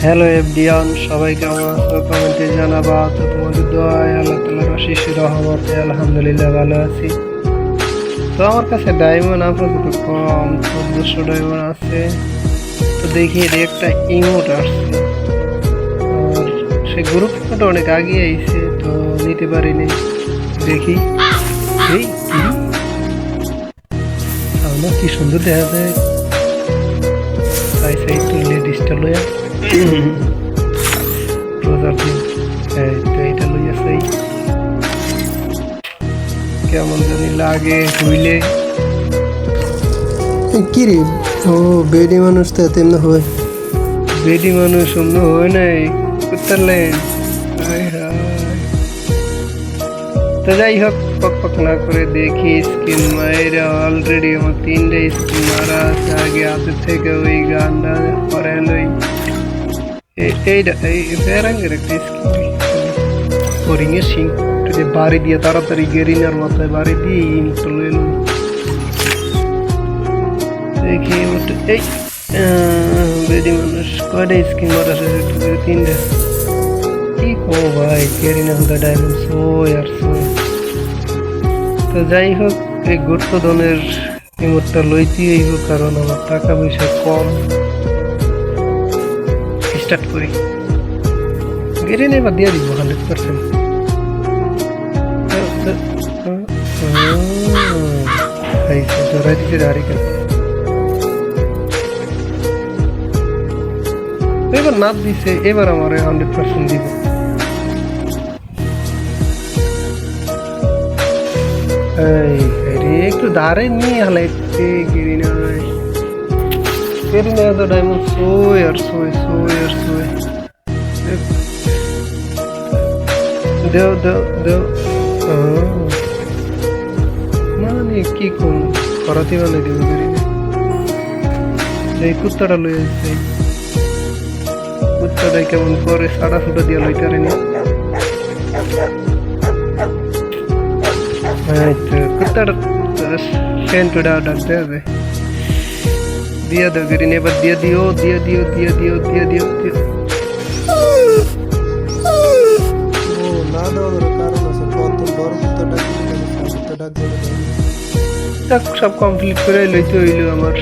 Hello everyone, সবাই কেমন আছো? কমেন্টে জানাবা। তো তোমাদের দোয়ায় আল্লাহ তাআলার অশেষ রহমতে আলহামদুলিল্লাহ ভালো আছি। তো আমার কাছে ডায়মন্ড আপাতত কম, 1400 ডায়মন্ড আছে। তো দেখি এর একটা ইমোট আসছে, আর সে গ্রুপ ফটো অনেক আগে আইছে, তো নিতে পারিনি। দেখি এই কি আমার কি সুন্দর দেখা যায়। তাই সেই তো লেডিসটা লয়া রোজার দিন তো এইটা লইয়া সেই কেমন জানি লাগে হইলে কি রে? ও বেডি মানুষ তো তেমন হয়। বেডি মানুষ অন্য হয় নাই উত্তরলেন। হায় হায়। তো যাই হোক, পক পক না করে দেখি স্কিন মায়েরা অলরেডি আমার 3টে স্কিন মারা আছে আগে হাতের থেকে। ওই গানটা পরে লই এইটা এই ফেরাঙ্গের একটা স্কিন হরিঙের সিং যে বাড়ি দিয়ে তাড়াতাড়ি গেরিনার মাথায় বাড়ি দিয়ে ইমোটটা লই এলাম। দেখি ইমোটটা এই বেডি মানুষ কয়টা স্কিন মারা আছে? 3টে। কি কো ভাই, গেরিনা হুদা ডায়মন্ড সোয় আর সোয়। তো যাই হোক, এই গুপ্তধনের ইমোটটা লইতেই হইব, কারণ আমার টাকা পয়সা কম। স্টার্ট করি। গেরিনা এবার দিয়ে দিব 100%। জোড়াই দিছে হারিকেন। এবার নাচ দিছে, এবার আমার 100% দিব। একটু ধারে নিয়ে হালাইতে গেরিনা গেরিনা তো ডায়মন্ড সোয় আর সোয় সোয় আর সোয়। দেও দেও দেও। মানে কি কম খরাতি মানে দিব গেরিনা। এই কুত্তাটা লই আসছে, কুত্তাটাই কেমন করে সাড়া ফুটা দিয়ে লইটারে না। কুত্তাটা সেন্টুটা ডাকতে হবে। দিয়ে দাও গেরিনা, এবার দিয়ে দিও দিয়ে দিও দিয়ে দিও দিয়ে দিও। ও না দেওয়ার কারণ আছে, কত বড় কুত্তাটা ডাক সব কমপ্লিট করে লইতে হইল আমার।